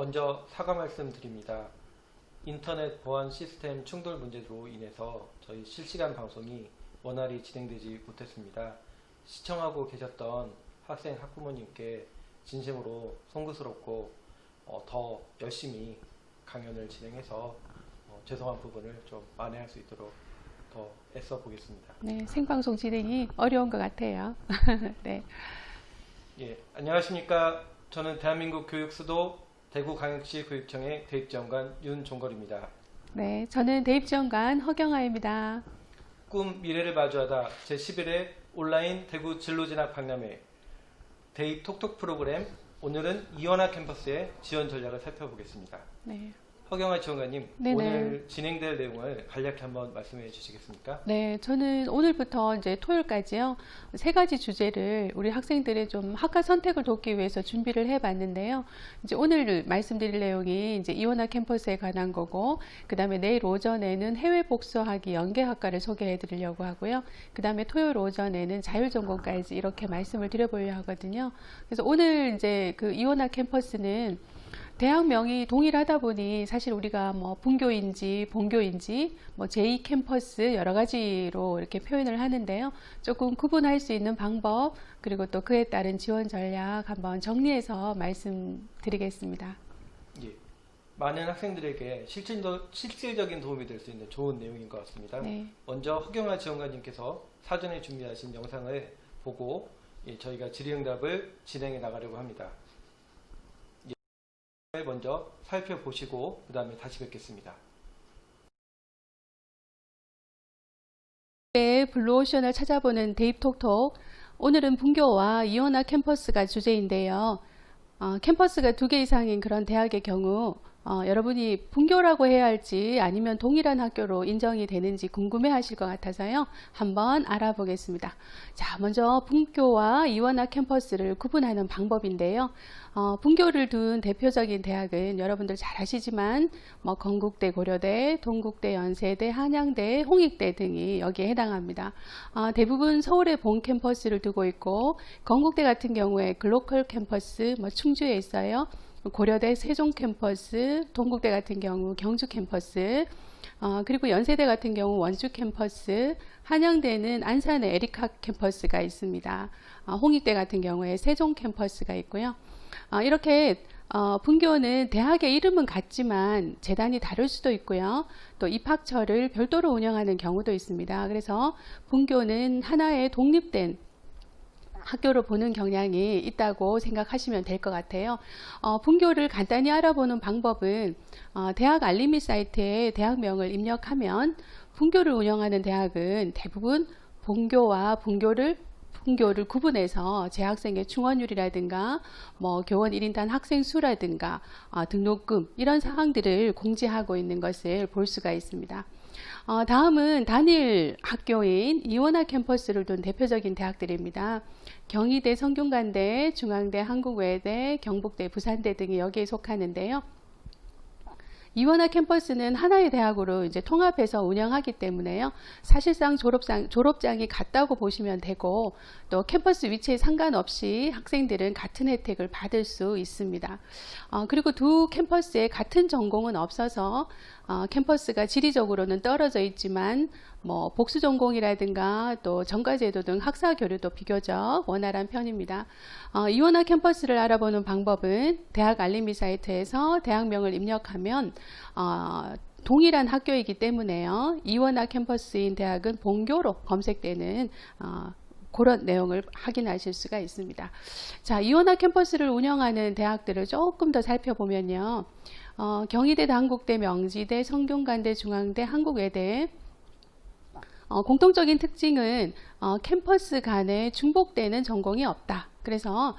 먼저 사과 말씀드립니다. 인터넷 보안 시스템 충돌 문제로 인해서 저희 실시간 방송이 원활히 진행되지 못했습니다. 시청하고 계셨던 학생, 학부모님께 진심으로 송구스럽고 더 열심히 강연을 진행해서 죄송한 부분을 좀 만회할 수 있도록 더 애써 보겠습니다. 네, 생방송 진행이 어려운 것 같아요. 네. 예, 안녕하십니까. 저는 대한민국 교육수도 대구광역시 교육청의 대입지원관 윤종걸입니다. 네, 저는 대입지원관 허경아입니다. 꿈 미래를 마주하다 제11회 온라인 대구 진로진학 박람회 대입 톡톡 프로그램, 오늘은 이원화 캠퍼스의 지원 전략을 살펴보겠습니다. 네. 허경아 지원관님, 네네. 오늘 진행될 내용을 간략히 한번 말씀해 주시겠습니까? 네, 저는 오늘부터 이제 토요일까지요, 3가지 주제를 우리 학생들의 좀 학과 선택을 돕기 위해서 준비를 해봤는데요. 이제 오늘 말씀드릴 내용이 이제 이원화 캠퍼스에 관한 거고, 그 다음에 내일 오전에는 해외 복수하기 연계학과를 소개해 드리려고 하고요. 그 다음에 토요일 오전에는 자율전공까지 이렇게 말씀을 드려보려고 하거든요. 그래서 오늘 이제 그 이원화 캠퍼스는 대학명이 동일하다 보니 사실 우리가 뭐 분교인지 본교인지 뭐 제2캠퍼스 여러 가지로 이렇게 표현을 하는데요. 조금 구분할 수 있는 방법, 그리고 또 그에 따른 지원 전략 한번 정리해서 말씀드리겠습니다. 예, 많은 학생들에게 실질적인 도움이 될 수 있는 좋은 내용인 것 같습니다. 네. 먼저 허경아 지원관님께서 사전에 준비하신 영상을 보고 저희가 질의응답을 진행해 나가려고 합니다. 먼저 살펴보시고 그 다음에 다시 뵙겠습니다. 네, 블루오션을 찾아보는 대입톡톡. 오늘은 분교와 이원화 캠퍼스가 주제인데요. 캠퍼스가 2개 이상인 그런 대학의 경우 여러분이 분교라고 해야 할지 아니면 동일한 학교로 인정이 되는지 궁금해 하실 것 같아서요. 한번 알아보겠습니다. 자, 먼저 분교와 이원화 캠퍼스를 구분하는 방법인데요. 분교를 둔 대표적인 대학은 여러분들 잘 아시지만 뭐 건국대, 고려대, 동국대, 연세대, 한양대, 홍익대 등이 여기에 해당합니다. 대부분 서울에 본 캠퍼스를 두고 있고, 건국대 같은 경우에 글로컬 캠퍼스 뭐 충주에 있어요. 고려대 세종 캠퍼스, 동국대 같은 경우 경주 캠퍼스, 그리고 연세대 같은 경우 원주 캠퍼스, 한양대는 안산에 에리카 캠퍼스가 있습니다. 홍익대 같은 경우에 세종 캠퍼스가 있고요. 이렇게 분교는 대학의 이름은 같지만 재단이 다를 수도 있고요. 또 입학처를 별도로 운영하는 경우도 있습니다. 그래서 분교는 하나의 독립된 학교로 보는 경향이 있다고 생각하시면 될 것 같아요. 분교를 간단히 알아보는 방법은 대학 알림이 사이트에 대학명을 입력하면 분교를 운영하는 대학은 대부분 본교와 분교를 구분해서 재학생의 충원율이라든가 뭐 교원 1인당 학생 수라든가 등록금 이런 사항들을 공지하고 있는 것을 볼 수가 있습니다. 다음은 단일 학교인 이원화 캠퍼스를 둔 대표적인 대학들입니다. 경희대, 성균관대, 중앙대, 한국외대, 경북대, 부산대 등이 여기에 속하는데요. 이원화 캠퍼스는 하나의 대학으로 이제 통합해서 운영하기 때문에요. 사실상 졸업장이 같다고 보시면 되고, 또 캠퍼스 위치에 상관없이 학생들은 같은 혜택을 받을 수 있습니다. 그리고 2 캠퍼스에 같은 전공은 없어서 캠퍼스가 지리적으로는 떨어져 있지만 뭐 복수 전공이라든가 또 전과제도 등 학사 교류도 비교적 원활한 편입니다. 이원화 캠퍼스를 알아보는 방법은 대학 알림이 사이트에서 대학명을 입력하면 동일한 학교이기 때문에요. 이원화 캠퍼스인 대학은 본교로 검색되는 그런 내용을 확인하실 수가 있습니다. 자, 이원화 캠퍼스를 운영하는 대학들을 조금 더 살펴보면요. 경희대, 단국대, 명지대, 성균관대, 중앙대, 한국외대. 공통적인 특징은 캠퍼스 간에 중복되는 전공이 없다. 그래서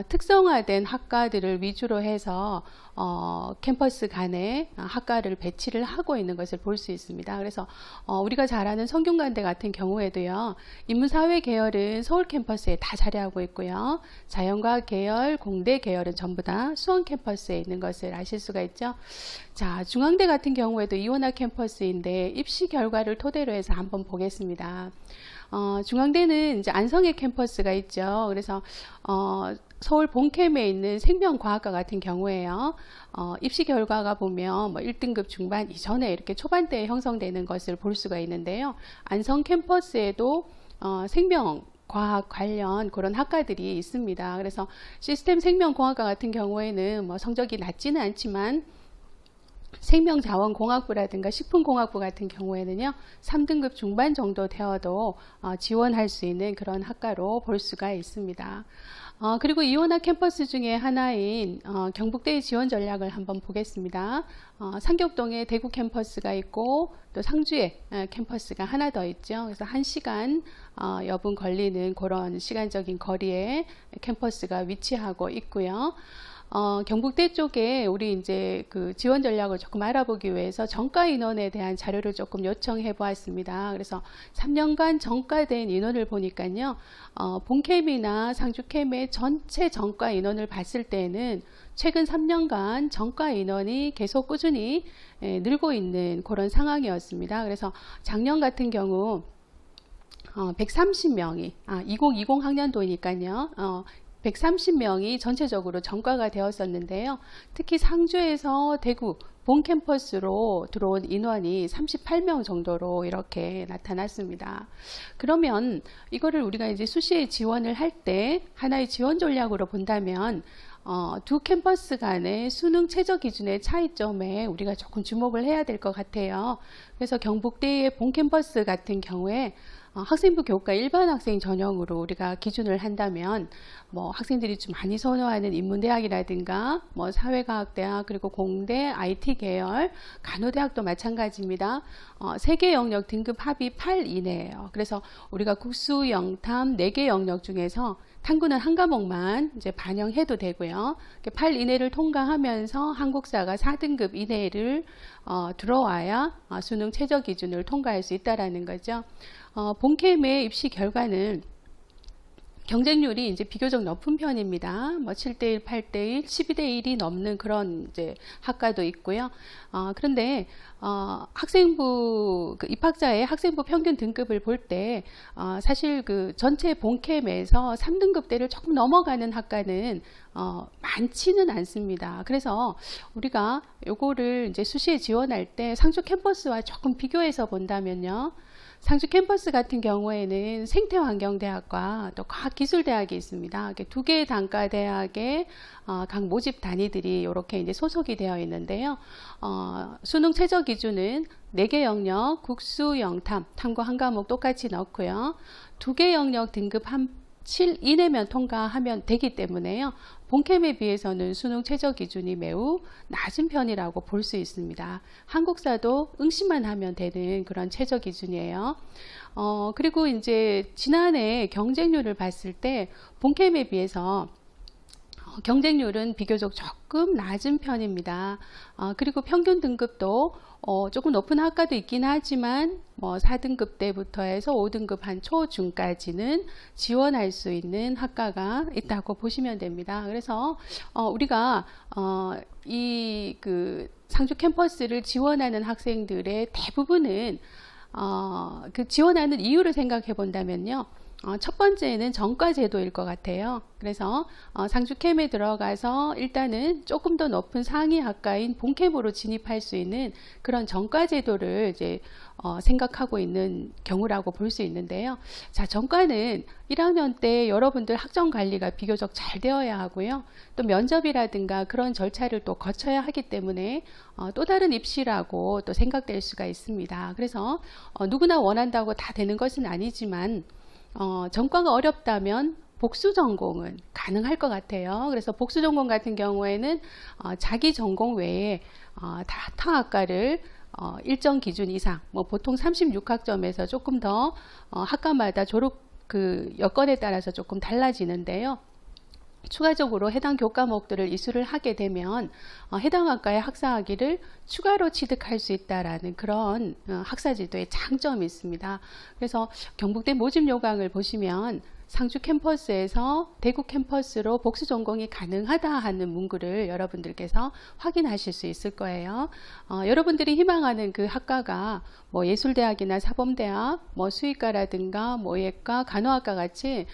특성화된 학과들을 위주로 해서 캠퍼스 간에 학과를 배치를 하고 있는 것을 볼 수 있습니다. 그래서 우리가 잘 아는 성균관대 같은 경우에도요, 인문사회 계열은 서울 캠퍼스에 다 자리하고 있고요, 자연과학 계열, 공대 계열은 전부 다 수원 캠퍼스에 있는 것을 아실 수가 있죠. 자, 중앙대 같은 경우에도 이원화 캠퍼스인데 입시 결과를 토대로 해서 한번 보겠습니다. 중앙대는 이제 안성에 캠퍼스가 있죠. 그래서 서울 본캠에 있는 생명과학과 같은 경우에요. 입시 결과가 보면 뭐 1등급 중반 이전에 이렇게 초반대에 형성되는 것을 볼 수가 있는데요. 안성 캠퍼스에도 생명과학 관련 그런 학과들이 있습니다. 그래서 시스템 생명공학과 같은 경우에는 뭐 성적이 낮지는 않지만 생명자원공학부라든가 식품공학부 같은 경우에는요, 3등급 중반 정도 되어도 지원할 수 있는 그런 학과로 볼 수가 있습니다. 그리고 이원화 캠퍼스 중에 하나인 경북대의 지원 전략을 한번 보겠습니다. 상격동에 대구 캠퍼스가 있고 또 상주에 캠퍼스가 하나 더 있죠. 그래서 1시간 여분 걸리는 그런 시간적인 거리에 캠퍼스가 위치하고 있고요. 경북대 쪽에 우리 이제 그 지원 전략을 조금 알아보기 위해서 전과 인원에 대한 자료를 조금 요청해 보았습니다. 그래서 3년간 전과된 인원을 보니까요, 본캠이나 상주캠의 전체 전과 인원을 봤을 때는 최근 3년간 전과 인원이 계속 꾸준히 늘고 있는 그런 상황이었습니다. 그래서 작년 같은 경우 130명이 2020 학년도니까요. 130명이 전체적으로 전과가 되었었는데요. 특히 상주에서 대구 본 캠퍼스로 들어온 인원이 38명 정도로 이렇게 나타났습니다. 그러면 이거를 우리가 이제 수시에 지원을 할 때 하나의 지원 전략으로 본다면 두 캠퍼스 간의 수능 최저 기준의 차이점에 우리가 조금 주목을 해야 될 것 같아요. 그래서 경북대의 본 캠퍼스 같은 경우에 학생부 교과 일반 학생 전형으로 우리가 기준을 한다면 뭐 학생들이 좀 많이 선호하는 인문대학이라든가 뭐 사회과학대학 그리고 공대 IT 계열 간호대학도 마찬가지입니다. 세 개 영역 등급 합이 8 이내예요. 그래서 우리가 국수 영탐 4개 영역 중에서 탐구는 한 과목만 이제 반영해도 되고요. 8 이내를 통과하면서 한국사가 4등급 이내를 들어와야 수능 최저 기준을 통과할 수 있다라는 거죠. 본캠의 입시 결과는 경쟁률이 이제 비교적 높은 편입니다. 뭐 7대1, 8대1, 12대1이 넘는 그런 이제 학과도 있고요. 그런데 학생부 입학자의 학생부 평균 등급을 볼 때 사실 그 전체 본캠에서 3등급대를 조금 넘어가는 학과는 많지는 않습니다. 그래서 우리가 요거를 이제 수시에 지원할 때 상주 캠퍼스와 조금 비교해서 본다면요. 상주 캠퍼스 같은 경우에는 생태환경대학과 또 과학기술대학이 있습니다. 2개의 단과대학의 각 모집 단위들이 이렇게 이제 소속이 되어 있는데요. 수능 최저 기준은 4개 영역, 국수, 영탐, 탐구 한 과목 똑같이 넣고요. 2개 영역 등급 7 이내면 통과하면 되기 때문에요. 본캠에 비해서는 수능 최저 기준이 매우 낮은 편이라고 볼 수 있습니다. 한국사도 응시만 하면 되는 그런 최저 기준이에요. 그리고 이제 지난해 경쟁률을 봤을 때 본캠에 비해서 경쟁률은 비교적 조금 낮은 편입니다. 그리고 평균 등급도 조금 높은 학과도 있긴 하지만 뭐 4등급 때부터 해서 5등급 한 초중까지는 지원할 수 있는 학과가 있다고 보시면 됩니다. 그래서 우리가 이 그 상주 캠퍼스를 지원하는 학생들의 대부분은 그 지원하는 이유를 생각해 본다면요. 첫 번째는 전과 제도일 것 같아요. 그래서 상주캠에 들어가서 일단은 조금 더 높은 상위 학과인 본캠으로 진입할 수 있는 그런 전과 제도를 이제 생각하고 있는 경우라고 볼 수 있는데요. 자, 전과는 1학년 때 여러분들 학점 관리가 비교적 잘 되어야 하고요. 또 면접이라든가 그런 절차를 또 거쳐야 하기 때문에 또 다른 입시라고 또 생각될 수가 있습니다. 그래서 누구나 원한다고 다 되는 것은 아니지만 전과가 어렵다면 복수 전공은 가능할 것 같아요. 그래서 복수 전공 같은 경우에는 자기 전공 외에 타 학과를 일정 기준 이상, 뭐 보통 36학점에서 조금 더 학과마다 졸업 그 여건에 따라서 조금 달라지는데요. 추가적으로 해당 교과목들을 이수를 하게 되면 해당 학과의 학사학위를 추가로 취득할 수 있다라는 그런 학사제도의 장점이 있습니다. 그래서 경북대 모집 요강을 보시면 상주 캠퍼스에서 대구 캠퍼스로 복수 전공이 가능하다 하는 문구를 여러분들께서 확인하실 수 있을 거예요. 여러분들이 희망하는 그 학과가 뭐 예술대학이나 사범대학, 뭐 수의과라든가 뭐 예과, 간호학과 같이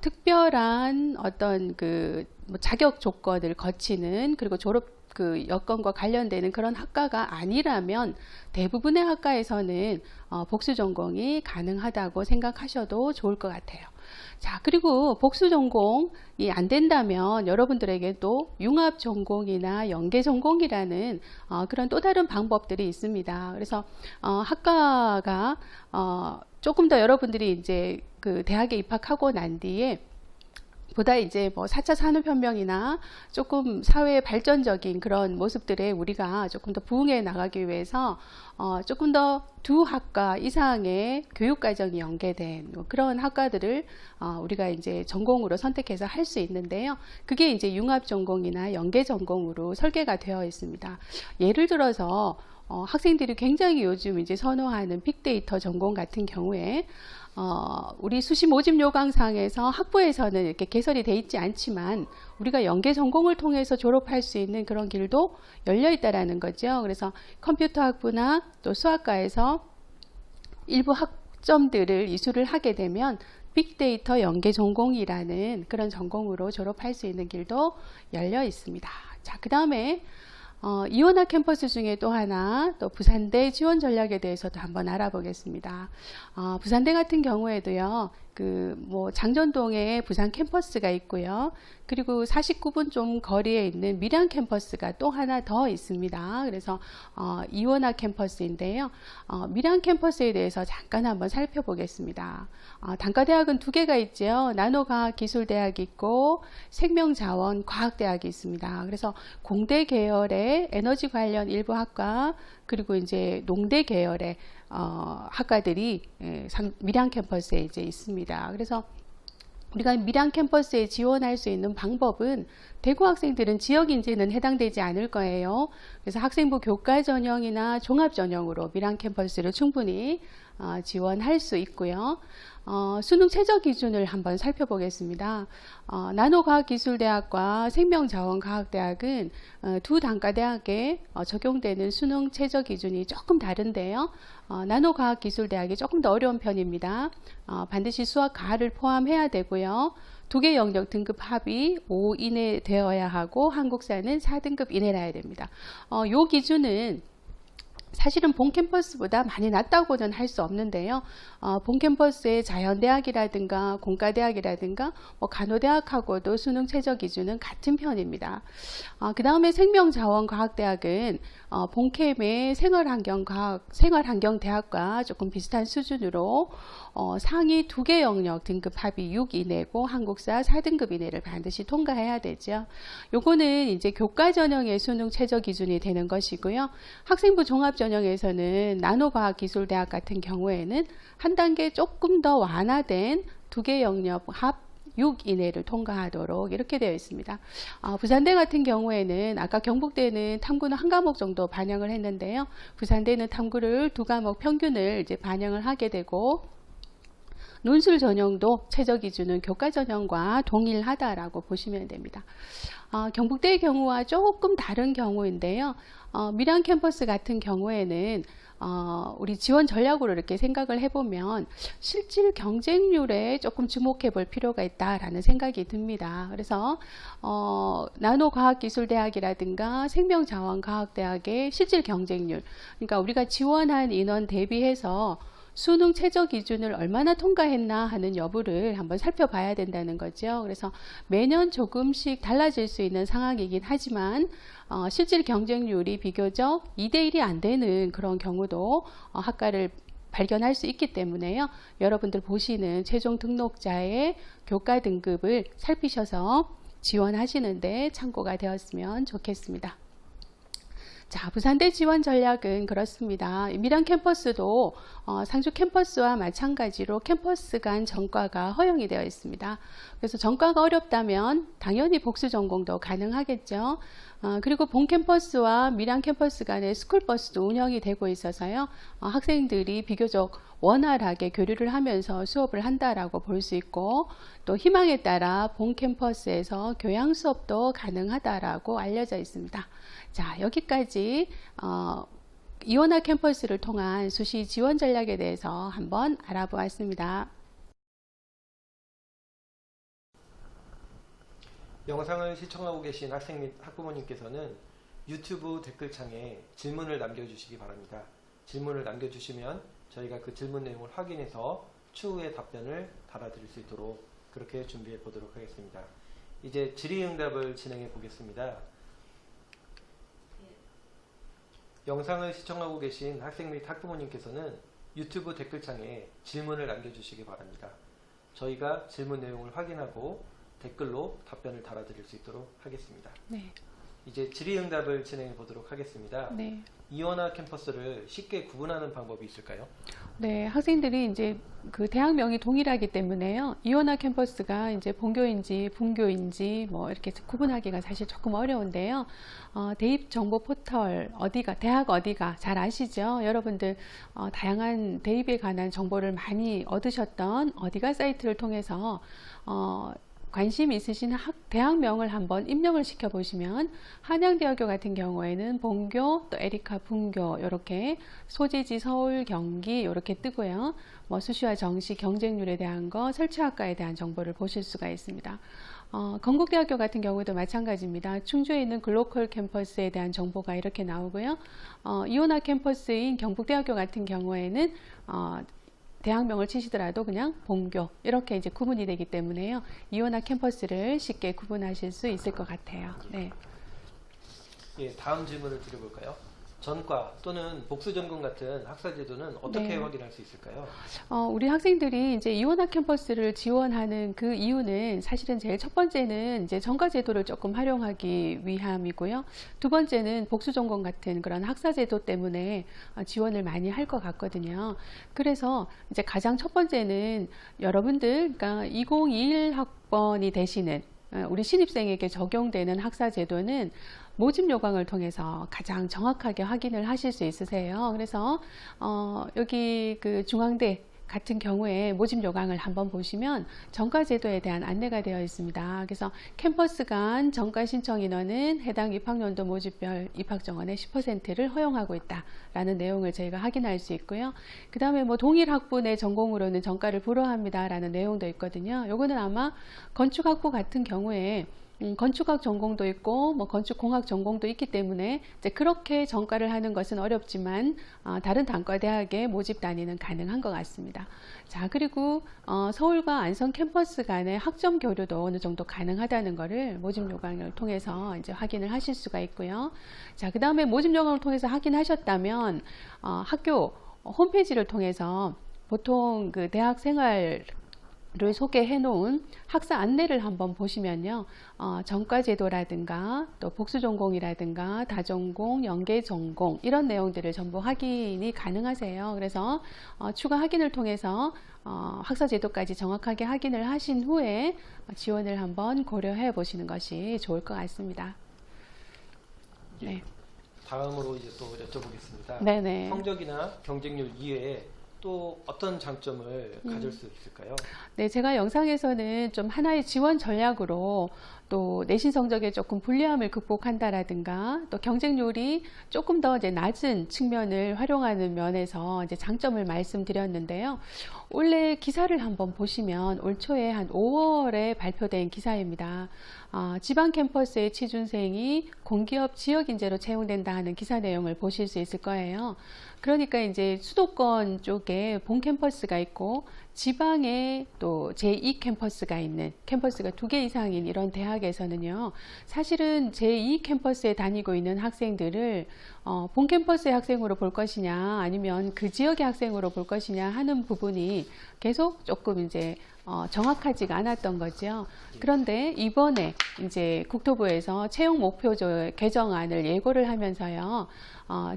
특별한 어떤 뭐 자격 조건을 거치는, 그리고 졸업 그 여건과 관련되는 그런 학과가 아니라면 대부분의 학과에서는 복수 전공이 가능하다고 생각하셔도 좋을 것 같아요. 자, 그리고 복수 전공이 안 된다면 여러분들에게 또 융합 전공이나 연계 전공이라는 그런 또 다른 방법들이 있습니다. 그래서 학과가 조금 더 여러분들이 이제 그 대학에 입학하고 난 뒤에 보다 이제 뭐 4차 산업혁명이나 조금 사회 발전적인 그런 모습들에 우리가 조금 더 부응해 나가기 위해서 조금 더 두 학과 이상의 교육과정이 연계된 그런 학과들을 우리가 이제 전공으로 선택해서 할 수 있는데요. 그게 이제 융합 전공이나 연계 전공으로 설계가 되어 있습니다. 예를 들어서 학생들이 굉장히 요즘 이제 선호하는 빅데이터 전공 같은 경우에 우리 수시 모집 요강상에서 학부에서는 이렇게 개설이 돼 있지 않지만 우리가 연계 전공을 통해서 졸업할 수 있는 그런 길도 열려 있다라는 거죠. 그래서 컴퓨터 학부나 또 수학과에서 일부 학점들을 이수를 하게 되면 빅데이터 연계 전공이라는 그런 전공으로 졸업할 수 있는 길도 열려 있습니다. 자, 그 다음에 이원학 캠퍼스 중에 또 하나, 또 부산대 지원 전략에 대해서도 한번 알아보겠습니다. 부산대 같은 경우에도요, 뭐 장전동에 부산 캠퍼스가 있고요. 그리고 49분 좀 거리에 있는 밀양 캠퍼스가 또 하나 더 있습니다. 그래서 이원학 캠퍼스인데요. 밀양 캠퍼스에 대해서 잠깐 한번 살펴보겠습니다. 단과대학은 두 개가 있죠. 나노과학기술대학이 있고 생명자원과학대학이 있습니다. 그래서 공대 계열의 에너지 관련 일부 학과, 그리고 이제 농대 계열의 학과들이 밀양 캠퍼스에 이제 있습니다. 그래서 우리가 밀양 캠퍼스에 지원할 수 있는 방법은 대구 학생들은 지역 인재는 해당되지 않을 거예요. 그래서 학생부 교과 전형이나 종합 전형으로 밀양 캠퍼스를 충분히 지원할 수 있고요. 수능 최저 기준을 한번 살펴보겠습니다. 나노과학기술대학과 생명자원과학대학은 두 단과대학에 적용되는 수능 최저 기준이 조금 다른데요. 나노과학기술대학이 조금 더 어려운 편입니다. 반드시 수학 가를 포함해야 되고요. 두 개 영역 등급 합이 5 이내 되어야 하고 한국사는 4등급 이내라야 됩니다. 요 기준은 사실은 본 캠퍼스보다 많이 낮다고는 할 수 없는데요. 본 캠퍼스의 자연대학이라든가 공과대학이라든가 뭐 간호대학하고도 수능 최저 기준은 같은 편입니다. 그 다음에 생명자원과학대학은 본캠의 생활환경대학과 조금 비슷한 수준으로 상위 두 개 영역 등급 합이 6 이내고 한국사 4등급 이내를 반드시 통과해야 되죠. 요거는 이제 교과 전형의 수능 최저 기준이 되는 것이고요. 학생부 종합 전형에서는 나노과학기술대학 같은 경우에는 한 단계 조금 더 완화된 두 개 영역 합 6 이내를 통과하도록 이렇게 되어 있습니다. 부산대 같은 경우에는 아까 경북대는 탐구는 한 과목 정도 반영을 했는데요. 부산대는 탐구를 두 과목 평균을 이제 반영을 하게 되고 논술 전형도 최저 기준은 교과 전형과 동일하다라고 보시면 됩니다. 경북대의 경우와 조금 다른 경우인데요. 밀양 캠퍼스 같은 경우에는 우리 지원 전략으로 이렇게 생각을 해보면 실질 경쟁률에 조금 주목해 볼 필요가 있다라는 생각이 듭니다. 그래서 나노과학기술대학이라든가 생명자원과학대학의 실질 경쟁률, 그러니까 우리가 지원한 인원 대비해서 수능 최저 기준을 얼마나 통과했나 하는 여부를 한번 살펴봐야 된다는 거죠. 그래서 매년 조금씩 달라질 수 있는 상황이긴 하지만 실질 경쟁률이 비교적 2대1이 안 되는 그런 경우도 학과를 발견할 수 있기 때문에요. 여러분들 보시는 최종 등록자의 교과 등급을 살피셔서 지원하시는데 참고가 되었으면 좋겠습니다. 자, 부산대 지원 전략은 그렇습니다. 밀양 캠퍼스도 상주 캠퍼스와 마찬가지로 캠퍼스 간 전과가 허용이 되어 있습니다. 그래서 전과가 어렵다면 당연히 복수 전공도 가능하겠죠. 그리고 본 캠퍼스와 밀양 캠퍼스 간에 스쿨버스도 운영이 되고 있어서요. 학생들이 비교적 원활하게 교류를 하면서 수업을 한다라고 볼 수 있고, 또 희망에 따라 본 캠퍼스에서 교양 수업도 가능하다라고 알려져 있습니다. 자, 여기까지 이원화 캠퍼스를 통한 수시 지원 전략에 대해서 한번 알아보았습니다. 영상을 시청하고 계신 학생 및 학부모님께서는 유튜브 댓글창에 질문을 남겨주시기 바랍니다. 질문을 남겨주시면 저희가 그 질문 내용을 확인해서 추후에 답변을 달아드릴 수 있도록 그렇게 준비해 보도록 하겠습니다. 이제 질의응답을 진행해 보겠습니다. 영상을 시청하고 계신 학생 및 학부모님께서는 유튜브 댓글창에 질문을 남겨주시기 바랍니다. 저희가 질문 내용을 확인하고 댓글로 답변을 달아드릴 수 있도록 하겠습니다. 네. 이제 질의응답을 진행해 보도록 하겠습니다. 네. 이원화 캠퍼스를 쉽게 구분하는 방법이 있을까요? 네, 학생들이 이제 그 대학명이 동일하기 때문에요. 이원화 캠퍼스가 이제 본교인지 분교인지 뭐 이렇게 구분하기가 사실 조금 어려운데요. 대입 정보 포털 어디가 대학 어디가 잘 아시죠? 여러분들 다양한 대입에 관한 정보를 많이 얻으셨던 어디가 사이트를 통해서 관심 있으신 대학명을 한번 입력을 시켜 보시면 한양대학교 같은 경우에는 본교, 또 에리카 분교 이렇게 소재지 서울, 경기 이렇게 뜨고요. 뭐 수시와 정시 경쟁률에 대한 거, 설치학과에 대한 정보를 보실 수가 있습니다. 건국대학교 같은 경우도 마찬가지입니다. 충주에 있는 글로컬 캠퍼스에 대한 정보가 이렇게 나오고요. 이원화 캠퍼스인 경북대학교 같은 경우에는 대학명을 치시더라도 그냥 본교 이렇게 이제 구분이 되기 때문에요. 이원화 캠퍼스를 쉽게 구분하실 수 있을 것 같아요. 네. 예, 다음 질문을 드려볼까요? 전과 또는 복수 전공 같은 학사 제도는 어떻게 네. 확인할 수 있을까요? 우리 학생들이 이제 이원화 캠퍼스를 지원하는 그 이유는 사실은 제일 첫 번째는 이제 전과 제도를 조금 활용하기 위함이고요. 두 번째는 복수 전공 같은 그런 학사 제도 때문에 지원을 많이 할 것 같거든요. 그래서 이제 가장 첫 번째는 여러분들, 그러니까 2021 학번이 되시는 우리 신입생에게 적용되는 학사 제도는 모집 요강을 통해서 가장 정확하게 확인을 하실 수 있으세요. 그래서 여기 그 중앙대 같은 경우에 모집 요강을 한번 보시면 전과 제도에 대한 안내가 되어 있습니다. 그래서 캠퍼스 간 전과 신청 인원은 해당 입학년도 모집별 입학 정원의 10%를 허용하고 있다라는 내용을 저희가 확인할 수 있고요. 그 다음에 뭐 동일 학부의 전공으로는 전과를 불허합니다라는 내용도 있거든요. 요거는 아마 건축학부 같은 경우에 건축학 전공도 있고 뭐 건축공학 전공도 있기 때문에 이제 그렇게 전과를 하는 것은 어렵지만 다른 단과대학의 모집 단위는 가능한 것 같습니다. 자, 그리고 서울과 안성 캠퍼스 간의 학점 교류도 어느 정도 가능하다는 것을 모집 요강을 통해서 이제 확인을 하실 수가 있고요. 자, 그 다음에 모집 요강을 통해서 확인하셨다면 학교 홈페이지를 통해서 보통 그 대학 생활 를 소개해 놓은 학사 안내를 한번 보시면요. 전과제도라든가 또 복수전공이라든가 다전공, 연계전공 이런 내용들을 전부 확인이 가능하세요. 그래서 추가 확인을 통해서 학사제도까지 정확하게 확인을 하신 후에 지원을 한번 고려해 보시는 것이 좋을 것 같습니다. 예, 네. 다음으로 이제 또 여쭤보겠습니다. 네네. 성적이나 경쟁률 이외에 또 어떤 장점을 가질 수 있을까요? 네, 제가 영상에서는 좀 하나의 지원 전략으로 또 내신 성적에 조금 불리함을 극복한다라든가 또 경쟁률이 조금 더 이제 낮은 측면을 활용하는 면에서 이제 장점을 말씀드렸는데요. 원래 기사를 한번 보시면 올 초에 한 5월에 발표된 기사입니다. 지방 캠퍼스의 취준생이 공기업 지역 인재로 채용된다 하는 기사 내용을 보실 수 있을 거예요. 그러니까 이제 수도권 쪽에 본 캠퍼스가 있고 지방에 또 제2 캠퍼스가 있는 캠퍼스가 2개 이상인 이런 대학에서는요, 사실은 제2 캠퍼스에 다니고 있는 학생들을 본 캠퍼스의 학생으로 볼 것이냐 아니면 그 지역의 학생으로 볼 것이냐 하는 부분이 계속 조금 이제 정확하지가 않았던 거죠. 그런데 이번에 이제 국토부에서 채용 목표조 개정안을 예고를 하면서요,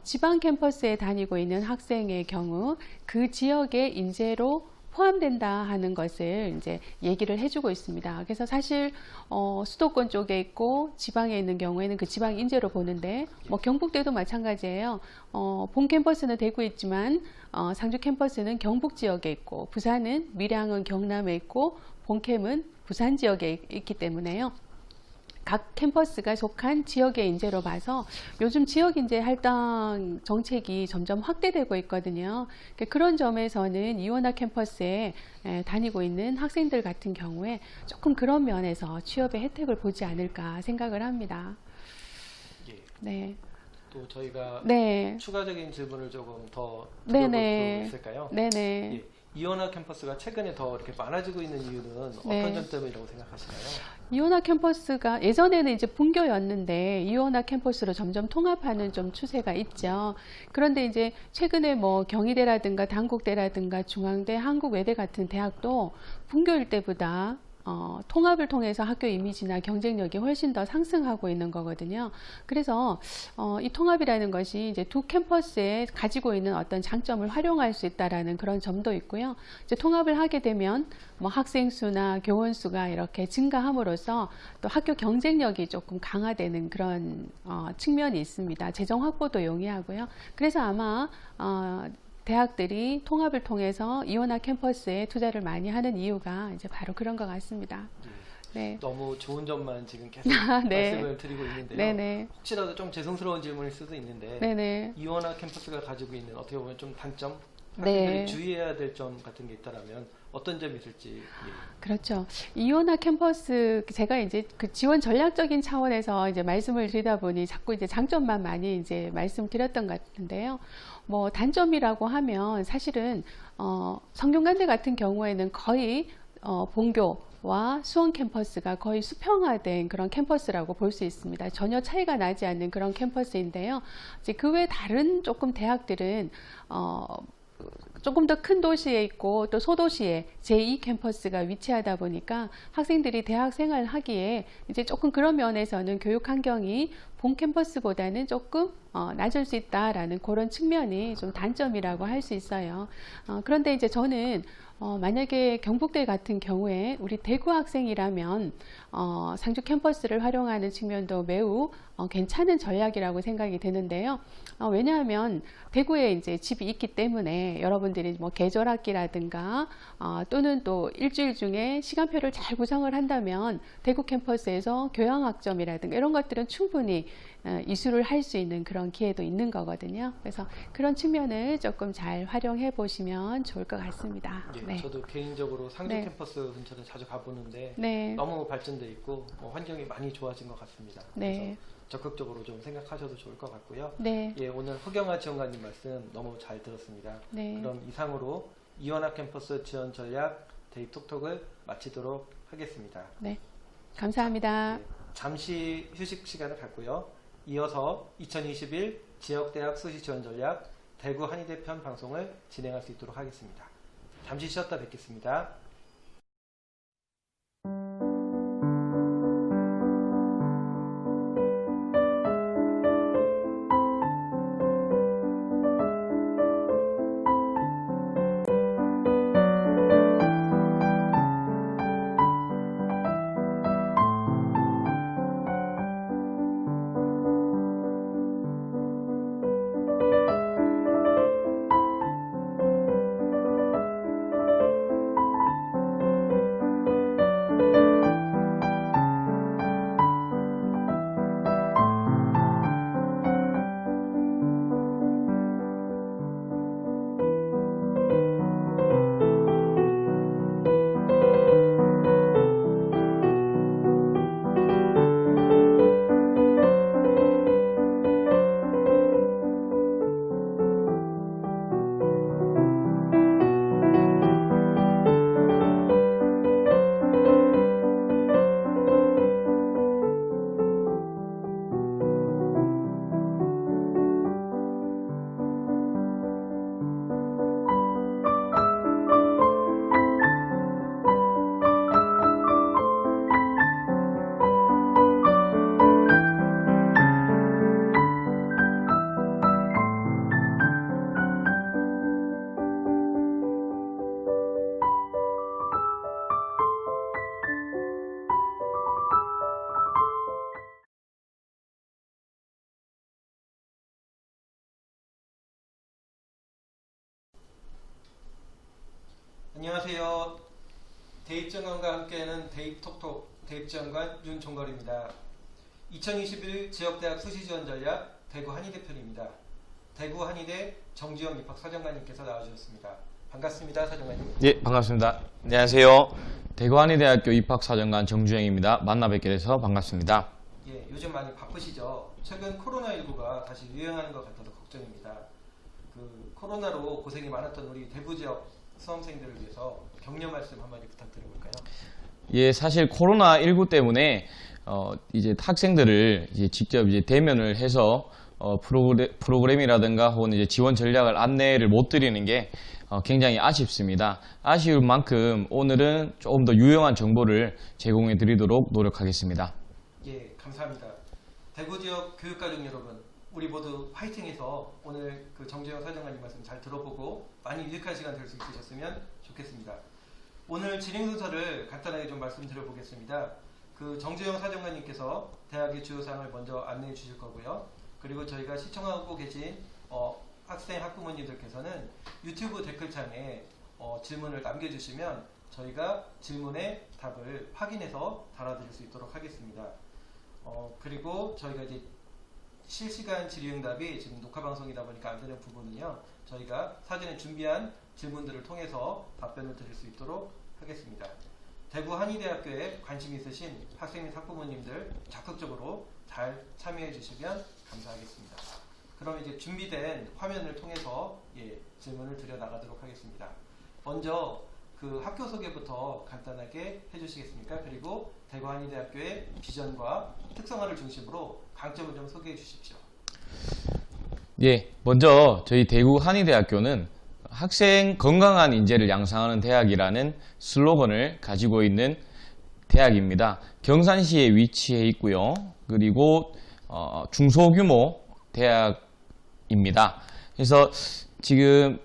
지방 캠퍼스에 다니고 있는 학생의 경우 그 지역의 인재로 포함된다 하는 것을 이제 얘기를 해주고 있습니다. 그래서 사실 수도권 쪽에 있고 지방에 있는 경우에는 그 지방 인재로 보는데 뭐 경북대도 마찬가지예요. 본 캠퍼스는 대구에 있지만 상주 캠퍼스는 경북 지역에 있고 부산은 밀양은 경남에 있고 본캠은 부산 지역에 있기 때문에요. 각 캠퍼스가 속한 지역의 인재로 봐서 요즘 지역 인재 할당 정책이 점점 확대되고 있거든요. 그런 점에서는 이원화 캠퍼스에 다니고 있는 학생들 같은 경우에 조금 그런 면에서 취업의 혜택을 보지 않을까 생각을 합니다. 예. 네. 또 저희가 네. 추가적인 질문을 조금 더 네네. 드려볼 수 있을까요? 네네. 예. 이원화 캠퍼스가 최근에 더 이렇게 많아지고 있는 이유는 네. 어떤 점 때문이라고 생각하시나요? 이원화 캠퍼스가 예전에는 이제 분교였는데 이원화 캠퍼스로 점점 통합하는 좀 추세가 있죠. 그런데 이제 최근에 뭐 경희대라든가 단국대라든가 중앙대, 한국외대 같은 대학도 분교일 때보다 통합을 통해서 학교 이미지나 경쟁력이 훨씬 더 상승하고 있는 거거든요. 그래서 이 통합이라는 것이 이제 두 캠퍼스에 가지고 있는 어떤 장점을 활용할 수 있다라는 그런 점도 있고요. 이제 통합을 하게 되면 뭐 학생 수나 교원 수가 이렇게 증가함으로써 또 학교 경쟁력이 조금 강화되는 그런 측면이 있습니다. 재정 확보도 용이하고요. 그래서 아마 대학들이 통합을 통해서 이원화 캠퍼스에 투자를 많이 하는 이유가 이제 바로 그런 것 같습니다. 네. 너무 좋은 점만 지금 계속 네. 말씀을 드리고 있는데요. 네네. 혹시라도 좀 죄송스러운 질문일 수도 있는데 네네. 이원화 캠퍼스가 가지고 있는 어떻게 보면 좀 단점, 네. 학생들이 주의해야 될 점 같은 게 있다면 어떤 점이 있을지. 예. 그렇죠. 이원화 캠퍼스 제가 이제 그 지원 전략적인 차원에서 이제 말씀을 드리다 보니 자꾸 이제 장점만 많이 이제 말씀드렸던 것 같은데요. 뭐 단점이라고 하면 사실은 성균관대 같은 경우에는 거의 본교와 수원 캠퍼스가 거의 수평화된 그런 캠퍼스라고 볼 수 있습니다. 전혀 차이가 나지 않는 그런 캠퍼스인데요. 이제 그 외 다른 조금 대학들은 조금 더 큰 도시에 있고 또 소도시에 제2 캠퍼스가 위치하다 보니까 학생들이 대학 생활을 하기에 이제 조금 그런 면에서는 교육 환경이 본 캠퍼스보다는 조금 낮을 수 있다라는 그런 측면이 좀 단점이라고 할 수 있어요. 그런데 이제 저는 만약에 경북대 같은 경우에 우리 대구 학생이라면 상주 캠퍼스를 활용하는 측면도 매우 괜찮은 전략이라고 생각이 드는데요. 왜냐하면 대구에 이제 집이 있기 때문에 여러분들이 뭐 계절학기라든가 또는 또 일주일 중에 시간표를 잘 구성을 한다면 대구 캠퍼스에서 교양학점이라든가 이런 것들은 충분히 이수를 할 수 있는 그런 기회도 있는 거거든요. 그래서 그런 측면을 조금 잘 활용해 보시면 좋을 것 같습니다. 예, 네. 저도 개인적으로 상주 네. 캠퍼스 근처를 자주 가보는데 네. 너무 발전돼 있고 환경이 많이 좋아진 것 같습니다. 네. 그래서 적극적으로 좀 생각하셔도 좋을 것 같고요. 네. 예, 오늘 허경아 지원관님 말씀 너무 잘 들었습니다. 네. 그럼 이상으로 이원화 캠퍼스 지원 전략 데이 톡톡을 마치도록 하겠습니다. 네. 감사합니다. 예, 잠시 휴식 시간을 갖고요. 이어서 2021 지역대학 수시 지원 전략 대구 한의대 편 방송을 진행할 수 있도록 하겠습니다. 잠시 쉬었다 뵙겠습니다. 안녕하세요. 대입정관과 함께하는 대입톡톡 대입정관 윤종걸입니다. 2021 지역대학 수시지원 전략 대구 한의대 편입니다. 대구 한의대 정주영 입학사정관님께서 나와주셨습니다. 반갑습니다, 사정관님. 예, 반갑습니다. 안녕하세요. 대구 한의대학교 입학사정관 정주영입니다. 만나 뵙게 돼서 반갑습니다. 예, 요즘 많이 바쁘시죠? 최근 코로나19가 다시 유행하는 것 같아서 걱정입니다. 그 코로나로 고생이 많았던 우리 대구 지역 수험생들을 위해서 격려 말씀 한마디 부탁드려볼까요? 예, 사실 코로나19 때문에 이제 학생들을 이제 직접 이제 대면을 해서 프로그램이라든가 혹은 이제 지원 전략을 안내를 못 드리는 게 굉장히 아쉽습니다. 아쉬운 만큼 오늘은 조금 더 유용한 정보를 제공해 드리도록 노력하겠습니다. 예, 감사합니다. 대구 지역 교육가족 여러분, 우리 모두 화이팅해서 오늘 그 정주영 사정관님 말씀 잘 들어보고 많이 유익한 시간 될 수 있으셨으면 좋겠습니다. 오늘 진행 순서를 간단하게 좀 말씀드려 보겠습니다. 그 정주영 사정관님께서 대학의 주요 사항을 먼저 안내해 주실 거고요. 그리고 저희가 시청하고 계신 학생 학부모님들께서는 유튜브 댓글창에 질문을 남겨주시면 저희가 질문에 답을 확인해서 달아드릴 수 있도록 하겠습니다. 그리고 저희가 이제 실시간 질의응답이 지금 녹화 방송이다 보니까 안 되는 부분은요, 저희가 사전에 준비한 질문들을 통해서 답변을 드릴 수 있도록 하겠습니다. 대구 한의대학교에 관심 있으신 학생 및 학부모님들 적극적으로 잘 참여해 주시면 감사하겠습니다. 그럼 이제 준비된 화면을 통해서 질문을 드려 나가도록 하겠습니다. 먼저 그 학교 소개부터 간단하게 해주시겠습니까? 그리고 대구 한의대학교의 비전과 특성화를 중심으로 강점을 좀 소개해 주십시오. 예, 먼저 저희 대구 한의대학교는 학생 건강한 인재를 양성하는 대학이라는 슬로건을 가지고 있는 대학입니다. 경산시에 위치해 있고요. 그리고 중소규모 대학입니다. 그래서 지금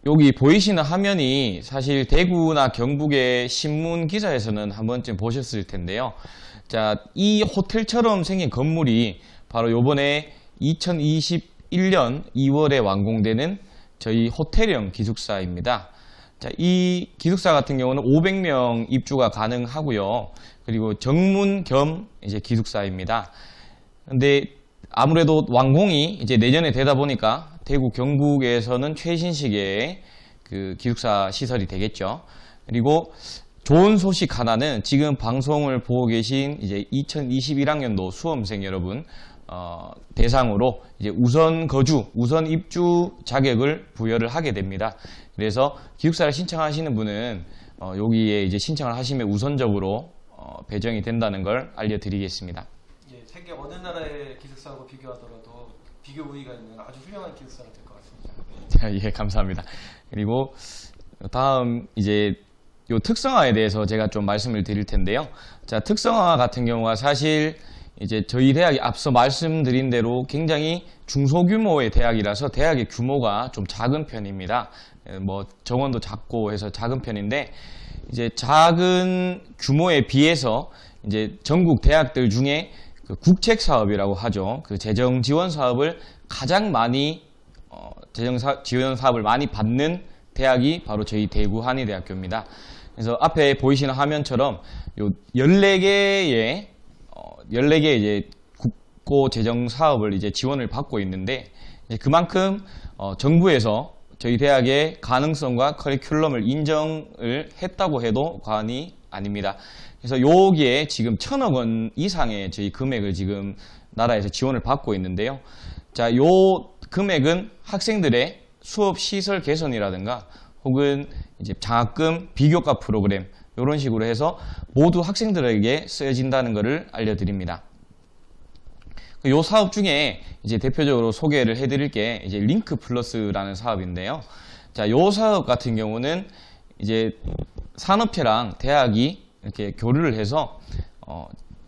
여기 보이시는 화면이 사실 대구나 경북의 신문 기사에서는 한 번쯤 보셨을 텐데요. 자, 이 호텔처럼 생긴 건물이 바로 요번에 2021년 2월에 완공되는 저희 호텔형 기숙사입니다. 자, 이 기숙사 같은 경우는 500명 입주가 가능하고요. 그리고 정문 겸 이제 기숙사입니다. 근데 아무래도 완공이 이제 내년에 되다 보니까 대구 경북에서는 최신식의 그 기숙사 시설이 되겠죠. 그리고 좋은 소식 하나는 지금 방송을 보고 계신 이제 2021학년도 수험생 여러분 대상으로 이제 우선 거주, 우선 입주 자격을 부여를 하게 됩니다. 그래서 기숙사를 신청하시는 분은 여기에 이제 신청을 하시면 우선적으로 배정이 된다는 걸 알려드리겠습니다. 예, 세계 어느 나라의 기숙사하고 비교하더라도 비교 우위가 있는 아주 훌륭한 기숙사가 될 것 같습니다. 예, 감사합니다. 그리고 다음 이제 요 특성화에 대해서 제가 좀 말씀을 드릴 텐데요. 자, 특성화 같은 경우가 사실 이제 저희 대학이 앞서 말씀드린 대로 굉장히 중소규모의 대학이라서 대학의 규모가 좀 작은 편입니다. 뭐 정원도 작고 해서 작은 편인데 이제 작은 규모에 비해서 이제 전국 대학들 중에 그 국책 사업이라고 하죠. 그 재정 지원 사업을 가장 많이 지원 사업을 많이 받는 대학이 바로 저희 대구 한의대학교입니다. 그래서 앞에 보이시는 화면처럼 요 14개의 이제 국고 재정 사업을 이제 지원을 받고 있는데 이제 그만큼 정부에서 저희 대학의 가능성과 커리큘럼을 인정을 했다고 해도 과언이 아닙니다. 그래서 여기에 지금 1,000억 원 이상의 저희 금액을 지금 나라에서 지원을 받고 있는데요. 자, 요 금액은 학생들의 수업 시설 개선이라든가 혹은 이제 장학금 비교과 프로그램 이런 식으로 해서 모두 학생들에게 쓰여진다는 것을 알려드립니다. 이 사업 중에 이제 대표적으로 소개를 해드릴 게 이제 링크 플러스라는 사업인데요. 자, 이 사업 같은 경우는 이제 산업체랑 대학이 이렇게 교류를 해서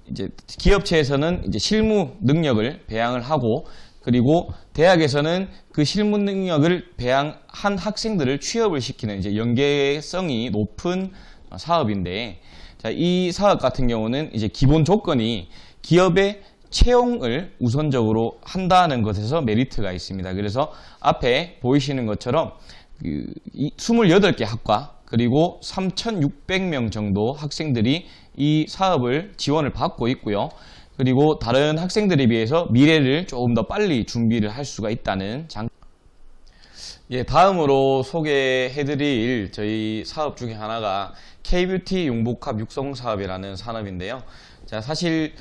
이제 기업체에서는 이제 실무 능력을 배양을 하고 그리고 대학에서는 그 실무 능력을 배양한 학생들을 취업을 시키는 이제 연계성이 높은 사업인데, 자, 이 사업 같은 경우는 이제 기본 조건이 기업의 채용을 우선적으로 한다는 것에서 메리트가 있습니다. 그래서 앞에 보이시는 것처럼 28개 학과 그리고 3,600명 정도 학생들이 이 사업을 지원을 받고 있고요. 그리고 다른 학생들에 비해서 미래를 조금 더 빨리 준비를 할 수가 있다는 예, 다음으로 소개해드릴 저희 사업 중에 하나가 K-뷰티 융복합 육성 사업이라는 산업인데요. 자, 사실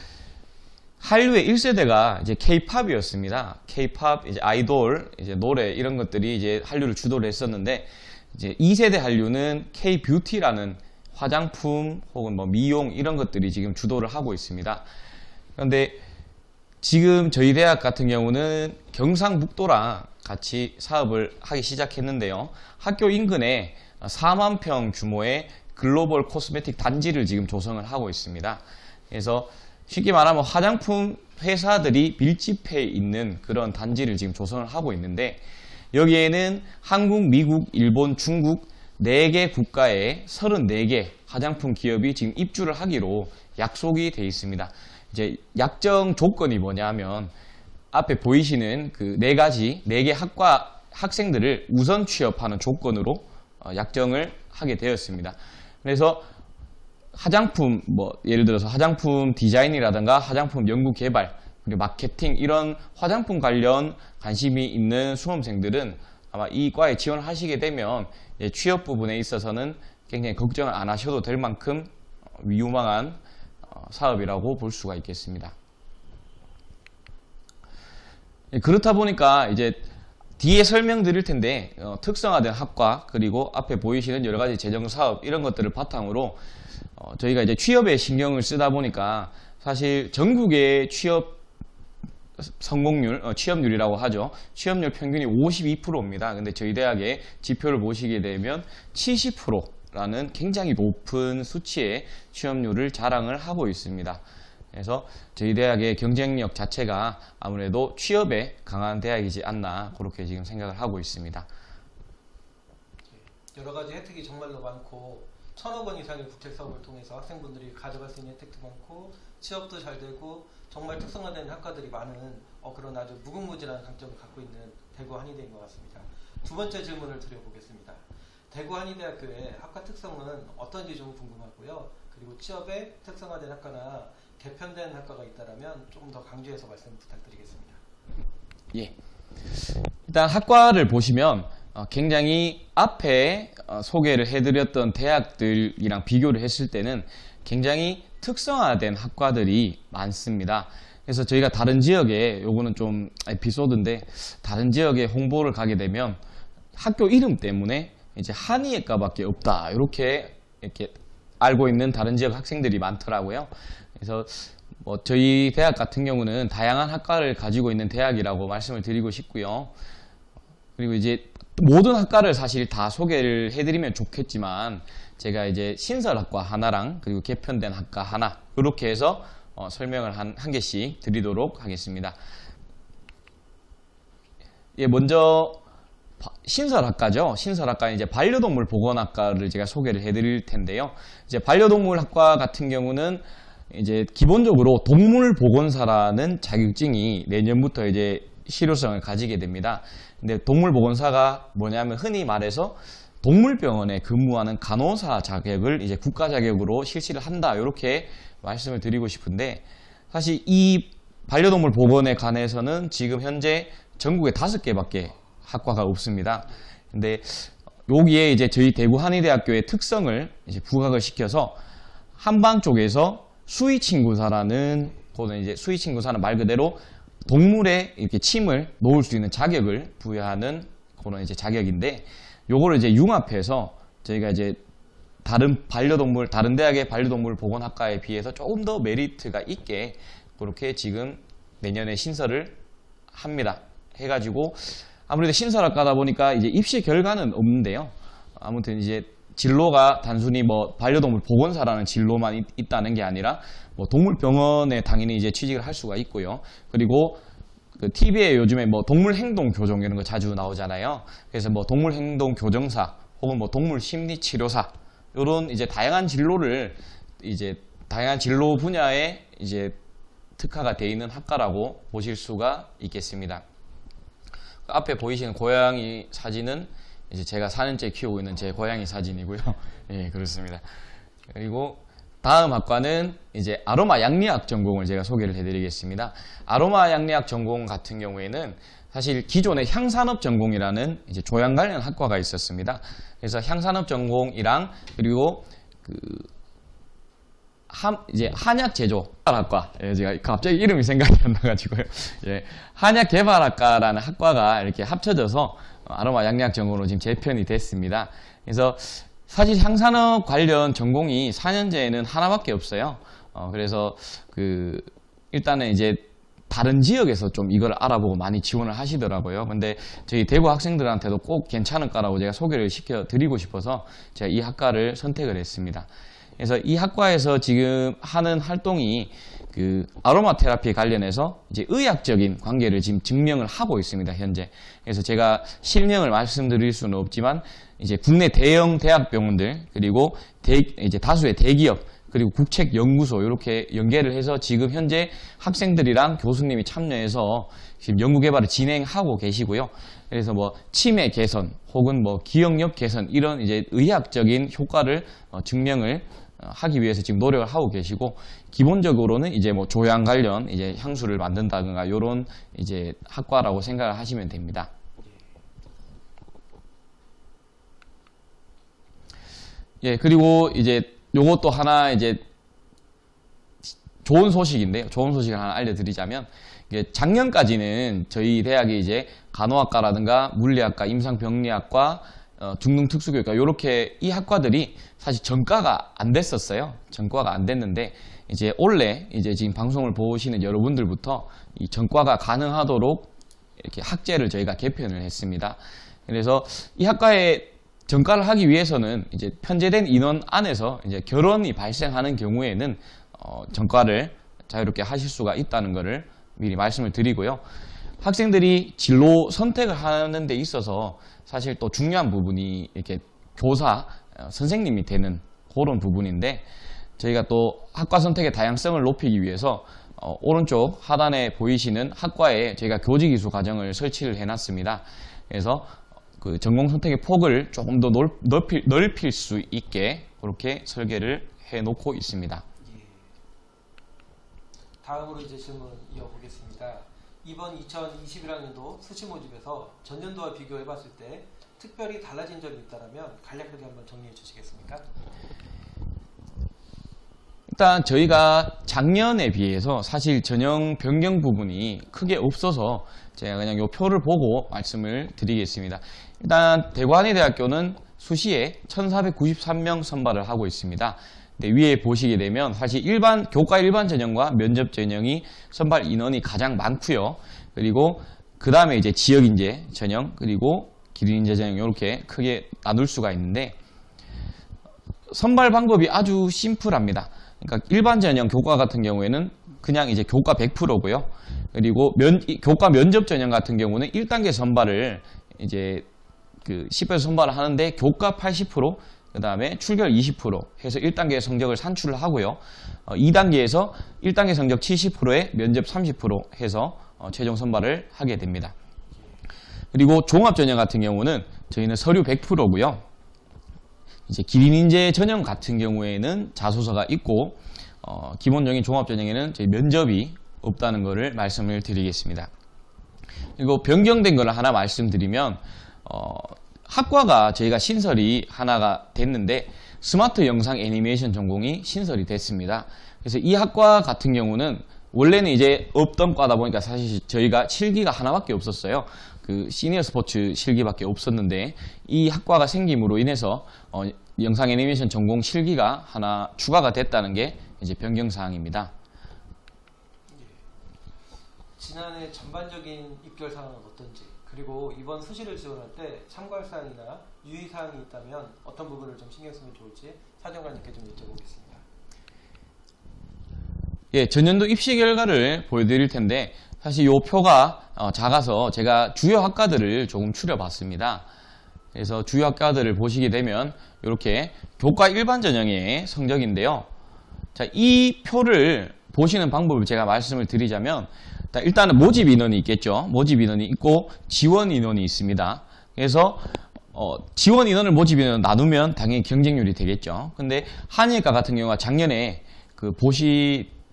한류의 1세대가 이제 K-팝이었습니다. K-팝, 이제 아이돌, 이제 노래 이런 것들이 이제 한류를 주도를 했었는데, 이제 2세대 한류는 K-뷰티라는 화장품 혹은 뭐 미용 이런 것들이 지금 주도를 하고 있습니다. 그런데 지금 저희 대학 같은 경우는 경상북도랑 같이 사업을 하기 시작했는데요. 학교 인근에 4만 평 규모의 글로벌 코스메틱 단지를 지금 조성을 하고 있습니다. 그래서 쉽게 말하면 화장품 회사들이 밀집해 있는 그런 단지를 지금 조성을 하고 있는데, 여기에는 한국, 미국, 일본, 중국 4개 국가의 34개 화장품 기업이 지금 입주를 하기로 약속이 돼 있습니다. 이제 약정 조건이 뭐냐면 앞에 보이시는 그 4개 학과 학생들을 우선 취업하는 조건으로 약정을 하게 되었습니다. 그래서 화장품, 뭐 예를 들어서 화장품 디자인이라든가 화장품 연구 개발, 그리고 마케팅 이런 화장품 관련 관심이 있는 수험생들은 아마 이 과에 지원을 하시게 되면 취업 부분에 있어서는 굉장히 걱정을 안 하셔도 될 만큼 유망한 사업이라고 볼 수가 있겠습니다. 그렇다 보니까 이제 뒤에 설명드릴 텐데 특성화된 학과 그리고 앞에 보이시는 여러 가지 재정 사업 이런 것들을 바탕으로 저희가 이제 취업에 신경을 쓰다 보니까 사실 전국의 취업 성공률, 취업률이라고 하죠. 취업률 평균이 52%입니다. 근데 저희 대학의 지표를 보시게 되면 70%라는 굉장히 높은 수치의 취업률을 자랑을 하고 있습니다. 그래서 저희 대학의 경쟁력 자체가 아무래도 취업에 강한 대학이지 않나 그렇게 지금 생각을 하고 있습니다. 여러 가지 혜택이 정말로 많고 1,000억 원 이상의 국책 사업을 통해서 학생분들이 가져갈 수 있는 혜택도 많고 취업도 잘 되고 정말 특성화된 학과들이 많은 그런 아주 무궁무진한 강점을 갖고 있는 대구 한의대인 것 같습니다. 두 번째 질문을 드려보겠습니다. 대구 한의대학교의 학과 특성은 어떤지 좀 궁금하고요. 그리고 취업에 특성화된 학과나 개편된 학과가 있다면 조금 더 강조해서 말씀 부탁드리겠습니다. 예. 일단 학과를 보시면 굉장히 앞에 소개를 해드렸던 대학들이랑 비교를 했을 때는 굉장히 특성화된 학과들이 많습니다. 그래서 저희가 다른 지역에, 요거는 좀 에피소드인데, 다른 지역에 홍보를 가게 되면 학교 이름 때문에 이제 한의학과밖에 없다 이렇게 알고 있는 다른 지역 학생들이 많더라고요. 그래서 뭐 저희 대학 같은 경우는 다양한 학과를 가지고 있는 대학이라고 말씀을 드리고 싶고요. 그리고 이제 모든 학과를 사실 다 소개를 해드리면 좋겠지만 제가 이제 신설학과 하나랑 그리고 개편된 학과 하나 이렇게 해서 설명을 한 개씩 드리도록 하겠습니다. 예, 먼저 신설학과죠. 신설학과는 이제 반려동물 보건학과를 제가 소개를 해드릴 텐데요. 이제 반려동물학과 같은 경우는 이제 기본적으로 동물보건사라는 자격증이 내년부터 이제 실효성을 가지게 됩니다. 근데 동물보건사가 뭐냐면 흔히 말해서 동물병원에 근무하는 간호사 자격을 이제 국가 자격으로 실시를 한다 이렇게 말씀을 드리고 싶은데, 사실 이 반려동물 보건에 관해서는 지금 현재 전국에 5개밖에 학과가 없습니다. 근데 여기에 이제 저희 대구 한의대학교의 특성을 이제 부각을 시켜서 한방 쪽에서 수의친구사라는, 그거는 이제 수의친구사는 말 그대로 동물에 이렇게 침을 놓을 수 있는 자격을 부여하는 그런 이제 자격인데, 요거를 이제 융합해서 저희가 이제 다른 대학의 반려동물 보건학과에 비해서 조금 더 메리트가 있게 그렇게 지금 내년에 신설을 합니다. 해가지고 아무래도 신설학과다 보니까 이제 입시 결과는 없는데요. 아무튼 이제 진로가 단순히 뭐 반려동물 보건사라는 진로만 있다는 게 아니라 뭐 동물병원에 당연히 이제 취직을 할 수가 있고요. 그리고 그 TV에 요즘에 뭐 동물행동교정 이런 거 자주 나오잖아요. 그래서 뭐 동물행동교정사 혹은 뭐 동물심리치료사 이런 이제 다양한 진로를 이제 다양한 진로 분야에 이제 특화가 되어 있는 학과라고 보실 수가 있겠습니다. 앞에 보이시는 고양이 사진은 이제 제가 4년째 키우고 있는 제 고양이 사진이고요. 예, 그렇습니다. 그리고 다음 학과는 이제 아로마 양리학 전공을 제가 소개를 해드리겠습니다. 아로마 양리학 전공 같은 경우에는 사실 기존에 향산업 전공이라는 이제 조향 관련 학과가 있었습니다. 그래서 향산업 전공이랑 그리고 이제 한약 제조 학과, 예, 제가 갑자기 이름이 생각이 안 나가지고요. 예, 한약 개발학과라는 학과가 이렇게 합쳐져서 아로마 양리학 전공으로 지금 재편이 됐습니다. 그래서 사실 향산업 관련 전공이 4년제에는 하나밖에 없어요. 그래서 일단은 이제 다른 지역에서 좀 이걸 알아보고 많이 지원을 하시더라고요. 근데 저희 대구 학생들한테도 꼭 괜찮을까라고 제가 소개를 시켜 드리고 싶어서 제가 이 학과를 선택을 했습니다. 그래서 이 학과에서 지금 하는 활동이 아로마 테라피 관련해서 이제 의학적인 관계를 지금 증명을 하고 있습니다, 현재. 그래서 제가 실명을 말씀드릴 수는 없지만 이제 국내 대형 대학병원들 그리고 이제 다수의 대기업 그리고 국책연구소 이렇게 연계를 해서 지금 현재 학생들이랑 교수님이 참여해서 지금 연구개발을 진행하고 계시고요. 그래서 뭐 치매 개선 혹은 뭐 기억력 개선 이런 이제 의학적인 효과를 증명을 하기 위해서 지금 노력을 하고 계시고, 기본적으로는 이제 뭐 조향 관련 이제 향수를 만든다든가 이런 이제 학과라고 생각을 하시면 됩니다. 예, 그리고 이제 요것도 하나 이제 좋은 소식인데요. 좋은 소식을 하나 알려드리자면, 작년까지는 저희 대학이 이제 간호학과라든가 물리학과, 임상병리학과, 중등특수교육과 이렇게 이 학과들이 사실 전과가 안 됐었어요. 전과가 안 됐는데 이제 올해 이제 지금 방송을 보시는 여러분들부터 이 전과가 가능하도록 이렇게 학제를 저희가 개편을 했습니다. 그래서 이 학과에 전과를 하기 위해서는 이제 편제된 인원 안에서 이제 결혼이 발생하는 경우에는 전과를 자유롭게 하실 수가 있다는 것을 미리 말씀을 드리고요. 학생들이 진로 선택을 하는 데 있어서 사실 또 중요한 부분이 이렇게 교사, 선생님이 되는 그런 부분인데, 저희가 또 학과 선택의 다양성을 높이기 위해서 오른쪽 하단에 보이시는 학과에 저희가 교직이수 과정을 설치를 해놨습니다. 그래서 전공 선택의 폭을 조금 더 넓힐 수 있게 그렇게 설계를 해놓고 있습니다. 예. 다음으로 이제 질문 이어보겠습니다. 이번 2021학년도 수시 모집에서 전년도와 비교해 봤을 때 특별히 달라진 점이 있다면 간략하게 한번 정리해 주시겠습니까? 일단 저희가 작년에 비해서 사실 전형 변경 부분이 크게 없어서 제가 그냥 이 표를 보고 말씀을 드리겠습니다. 일단 대구한의대학교는 수시에 1493명 선발을 하고 있습니다. 근데 위에 보시게 되면 사실 교과 일반 전형과 면접 전형이 선발 인원이 가장 많고요. 그리고 그 다음에 이제 지역인재 전형 그리고 기린인재 전형 이렇게 크게 나눌 수가 있는데, 선발 방법이 아주 심플합니다. 그러니까 일반 전형 교과 같은 경우에는 그냥 이제 교과 100%고요. 그리고 교과 면접 전형 같은 경우는 1단계 선발을 이제 10에서 선발을 하는데 교과 80%, 그 다음에 출결 20% 해서 1단계 성적을 산출을 하고요. 2단계에서 1단계 성적 70%에 면접 30% 해서 최종 선발을 하게 됩니다. 그리고 종합 전형 같은 경우는 저희는 서류 100%고요. 이제 기린인재 전형 같은 경우에는 자소서가 있고, 기본적인 종합 전형에는 저희 면접이 없다는 것을 말씀을 드리겠습니다. 그리고 변경된 것을 하나 말씀드리면, 학과가 저희가 신설이 하나가 됐는데 스마트 영상 애니메이션 전공이 신설이 됐습니다. 그래서 이 학과 같은 경우는 원래는 이제 없던 과다 보니까 사실 저희가 실기가 하나밖에 없었어요. 시니어 스포츠 실기밖에 없었는데 이 학과가 생김으로 인해서 영상 애니메이션 전공 실기가 하나 추가가 됐다는 게 이제 변경 사항입니다. 예. 지난해 전반적인 입결 상황은 어떤지, 그리고 이번 수시를 지원할 때 참고할 사항이나 유의사항이 있다면 어떤 부분을 좀 신경 쓰면 좋을지 사정관님께 좀 여쭤보겠습니다. 예, 전년도 입시 결과를 보여드릴 텐데, 사실 이 표가 작아서 제가 주요 학과들을 조금 추려봤습니다. 그래서 주요 학과들을 보시게 되면 이렇게 교과 일반 전형의 성적인데요. 자, 이 표를 보시는 방법을 제가 말씀을 드리자면, 일단은 모집 인원이 있겠죠. 모집 인원이 있고 지원 인원이 있습니다. 그래서 지원 인원을 모집인원 나누면 당연히 경쟁률이 되겠죠. 근데 한의과 같은 경우가 작년에 그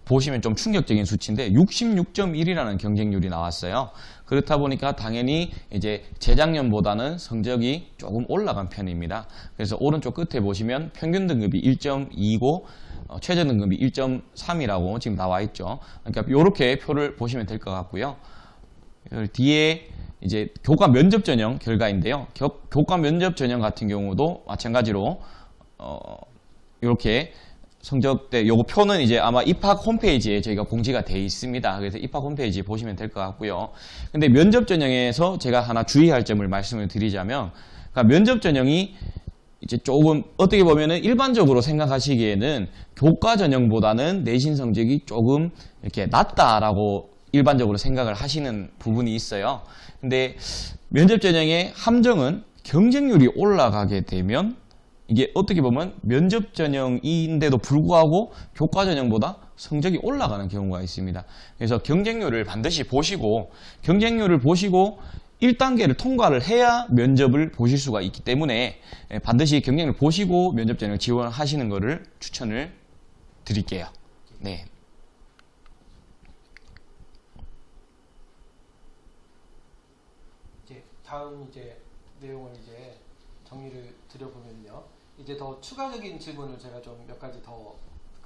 보시면 좀 충격적인 수치인데 66.1이라는 경쟁률이 나왔어요. 그렇다 보니까 당연히 이제 재작년보다는 성적이 조금 올라간 편입니다. 그래서 오른쪽 끝에 보시면 평균 등급이 1.2고 최저 등급이 1.3이라고 지금 나와 있죠. 그러니까 이렇게 표를 보시면 될 것 같고요. 뒤에 이제 교과 면접 전형 결과인데요. 교과 면접 전형 같은 경우도 마찬가지로 이렇게 성적대 요거 표는 이제 아마 입학 홈페이지에 저희가 공지가 되어 있습니다. 그래서 입학 홈페이지 보시면 될 것 같고요. 근데 면접 전형에서 제가 하나 주의할 점을 말씀을 드리자면, 그러니까 면접 전형이 이제 조금 어떻게 보면은 일반적으로 생각하시기에는 교과 전형보다는 내신 성적이 조금 이렇게 낮다라고 일반적으로 생각을 하시는 부분이 있어요. 근데 면접 전형의 함정은 경쟁률이 올라가게 되면 이게 어떻게 보면 면접 전형인데도 불구하고 교과 전형보다 성적이 올라가는 경우가 있습니다. 그래서 경쟁률을 반드시 보시고, 경쟁률을 보시고 1단계를 통과를 해야 면접을 보실 수가 있기 때문에 반드시 경쟁률을 보시고 면접 전형 지원하시는 것을 추천을 드릴게요. 네. 이제 다음 이제 내용을 이제 정리를 드려보면요. 이제 더 추가적인 질문을 제가 좀 몇 가지 더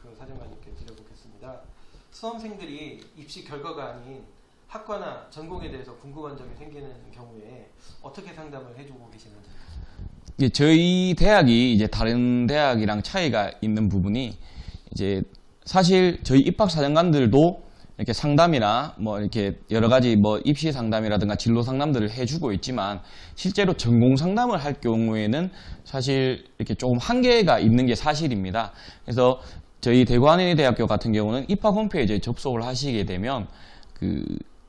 그 사령관님께 드려보겠습니다. 수험생들이 입시 결과가 아닌 학과나 전공에 대해서 궁금한 점이 생기는 경우에 어떻게 상담을 해주고 계시는지. 예, 저희 대학이 이제 다른 대학이랑 차이가 있는 부분이 이제 사실 저희 입학 사정관들도 이렇게 상담이나 뭐 이렇게 여러 가지 뭐 입시 상담이라든가 진로 상담들을 해주고 있지만 실제로 전공 상담을 할 경우에는 사실 이렇게 조금 한계가 있는 게 사실입니다. 그래서 저희 대구한인대학교 같은 경우는 입학 홈페이지에 접속을 하시게 되면 그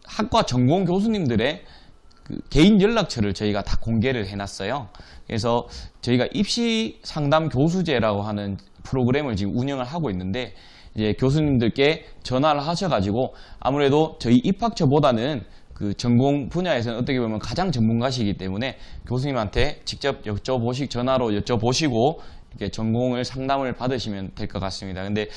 학과 전공 교수님들의 그 개인 연락처를 저희가 다 공개를 해놨어요. 그래서 저희가 입시 상담 교수제라고 하는 프로그램을 지금 운영을 하고 있는데, 이제 교수님들께 전화를 하셔가지고 아무래도 저희 입학처보다는 그 전공 분야에서는 어떻게 보면 가장 전문가시기 때문에 교수님한테 직접 전화로 여쭤보시고 이렇게 전공을 상담을 받으시면 될 것 같습니다. 근데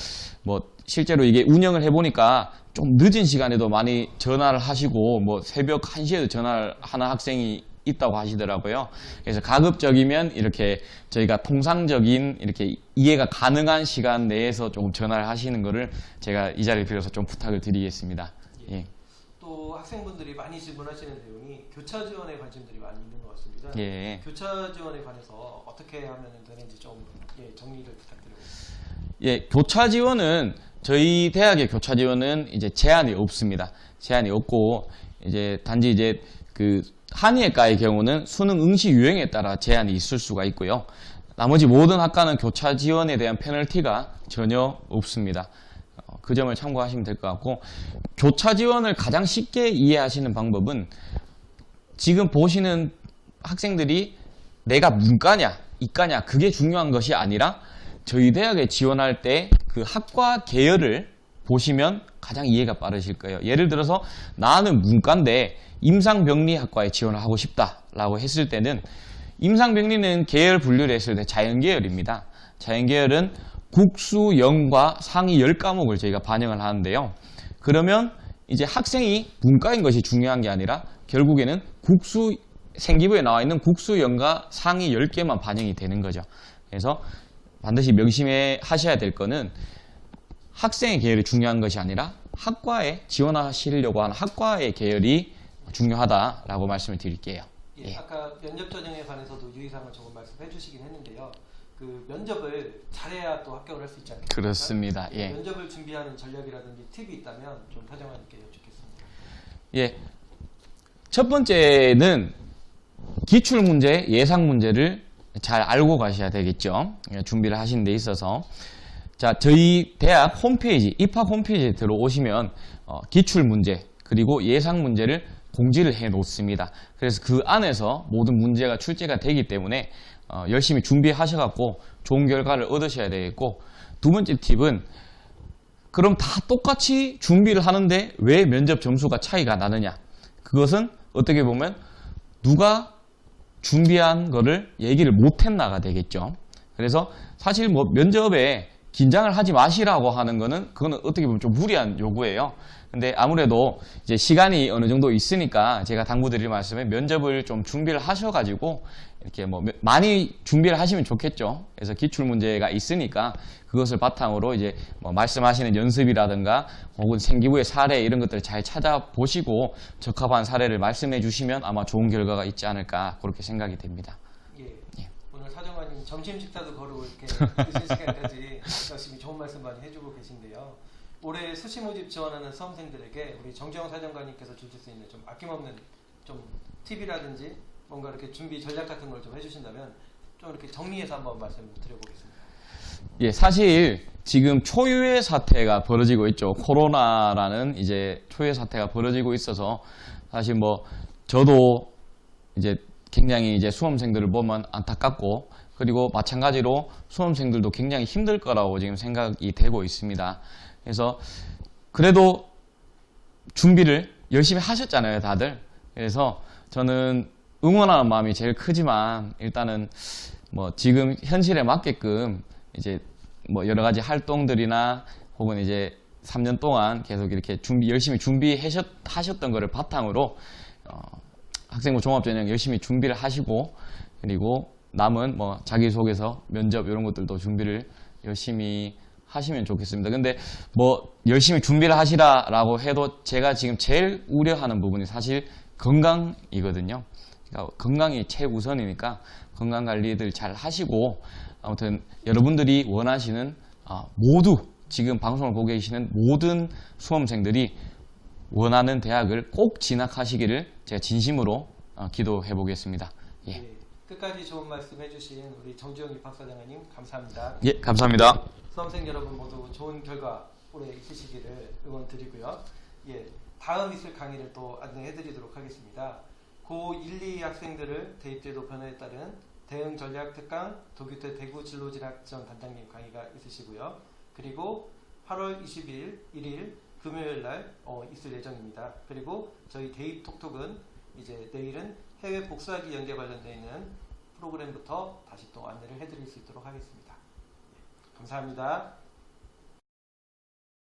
뭐 실제로 이게 운영을 해보니까 좀 늦은 시간에도 많이 전화를 하시고 뭐 새벽 1시에도 전화를 하는 학생이 있다고 하시더라고요. 그래서 가급적이면 이렇게 저희가 통상적인 이렇게 이해가 가능한 시간 내에서 조금 전화를 하시는 거를 제가 이 자리를 빌어서 좀 부탁을 드리겠습니다. 예. 또 학생분들이 많이 질문하시는 내용이 교차 지원에 관심들이 많이 있는 것 같습니다. 예. 교차 지원에 관해서 어떻게 하면 되는지 좀 정리를 부탁드리겠습니다. 예, 교차 지원은 저희 대학의 교차 지원은 이제 제한이 없습니다. 제한이 없고 이제 단지 이제 그 한의학과의 경우는 수능 응시 유형에 따라 제한이 있을 수가 있고요. 나머지 모든 학과는 교차 지원에 대한 페널티가 전혀 없습니다. 그 점을 참고하시면 될 것 같고, 교차 지원을 가장 쉽게 이해하시는 방법은 지금 보시는 학생들이 내가 문과냐 이과냐 그게 중요한 것이 아니라 저희 대학에 지원할 때 그 학과 계열을 보시면 가장 이해가 빠르실 거예요. 예를 들어서 나는 문과인데 임상병리학과에 지원을 하고 싶다라고 했을 때는, 임상병리는 계열 분류를 했을 때 자연계열입니다. 자연계열은 국수, 영과 상위 10과목을 저희가 반영을 하는데요. 그러면 이제 학생이 문과인 것이 중요한 게 아니라 결국에는 국수, 생기부에 나와 있는 국수, 영과 상위 10개만 반영이 되는 거죠. 그래서 반드시 명심해 하셔야 될 거는 학생의 계열이 중요한 것이 아니라 학과에 지원하시려고 하는 학과의 계열이 중요하다라고 말씀을 드릴게요. 예, 아까 면접 전형에 관해서도 유의사항을 조금 말씀해 주시긴 했는데요. 그 면접을 잘해야 또 합격을 할 수 있지 않겠습니까? 그렇습니다. 예. 면접을 준비하는 전략이라든지 팁이 있다면 좀 사령관님께 여쭙겠습니다. 예. 첫 번째는 기출 문제, 예상 문제를 잘 알고 가셔야 되겠죠. 준비를 하시는 데 있어서. 자, 저희 대학 홈페이지, 입학 홈페이지에 들어오시면 기출 문제 그리고 예상 문제를 공지를 해 놓습니다. 그래서 그 안에서 모든 문제가 출제가 되기 때문에 열심히 준비하셔갖고 좋은 결과를 얻으셔야 되겠고, 두 번째 팁은 그럼 다 똑같이 준비를 하는데 왜 면접 점수가 차이가 나느냐? 그것은 어떻게 보면 누가 준비한 거를 얘기를 못 했나가 되겠죠. 그래서 사실 뭐 면접에 긴장을 하지 마시라고 하는 거는 그거는 어떻게 보면 좀 무리한 요구예요. 근데 아무래도 이제 시간이 어느 정도 있으니까 제가 당부드릴 말씀에 면접을 좀 준비를 하셔가지고 이렇게 뭐 많이 준비를 하시면 좋겠죠. 그래서 기출 문제가 있으니까 그것을 바탕으로 이제 뭐 말씀하시는 연습이라든가 혹은 생기부의 사례 이런 것들을 잘 찾아보시고 적합한 사례를 말씀해 주시면 아마 좋은 결과가 있지 않을까 그렇게 생각이 됩니다. 예. 오늘 사정관님 점심 식사도 거르고 이렇게 늦은 시간까지 열심히 좋은 말씀 많이 해주고 계신데요. 올해 수시 모집 지원하는 수험생들에게 우리 정주영 사정관님께서 주실 수 있는 좀 아낌없는 좀 팁이라든지 뭔가 이렇게 준비 전략 같은 걸 좀 해주신다면 좀 이렇게 정리해서 한번 말씀드려보겠습니다. 예, 사실 지금 초유의 사태가 벌어지고 있죠. 코로나라는 이제 초유의 사태가 벌어지고 있어서 사실 뭐 저도 이제 굉장히 이제 수험생들을 보면 안타깝고 그리고 마찬가지로 수험생들도 굉장히 힘들 거라고 지금 생각이 되고 있습니다. 그래서 그래도 준비를 열심히 하셨잖아요, 다들. 그래서 저는 응원하는 마음이 제일 크지만 일단은 뭐 지금 현실에 맞게끔 이제 뭐 여러 가지 활동들이나 혹은 이제 3년 동안 계속 이렇게 열심히 준비하셨던 거를 바탕으로 학생부 종합전형 열심히 준비를 하시고 그리고 남은 뭐 자기소개서, 면접 이런 것들도 준비를 열심히 하시면 좋겠습니다. 근데 뭐 열심히 준비를 하시라라고 해도 제가 지금 제일 우려하는 부분이 사실 건강이거든요. 그러니까 건강이 최우선이니까 건강 관리들 잘 하시고 아무튼 여러분들이 원하시는 모두 지금 방송을 보고 계시는 모든 수험생들이 원하는 대학을 꼭 진학하시기를 제가 진심으로 기도해 보겠습니다. 예. 끝까지 좋은 말씀 해주신 우리 정주영 입학사장님 감사합니다. 예, 감사합니다. 수험생 여러분 모두 좋은 결과 올해 있으시기를 응원드리고요. 예, 다음 있을 강의를 또 안내해드리도록 하겠습니다. 고1, 2 학생들을 대입제도 변화에 따른 대응 전략 특강 도규태 대구 진로진학지원 단장님 강의가 있으시고요. 그리고 8월 20일 1일 금요일 날 있을 예정입니다. 그리고 저희 대입 톡톡은 이제 내일은 해외 복수하기 연계 관련되어 있는 프로그램부터 다시 또 안내를 해드릴 수 있도록 하겠습니다. 감사합니다.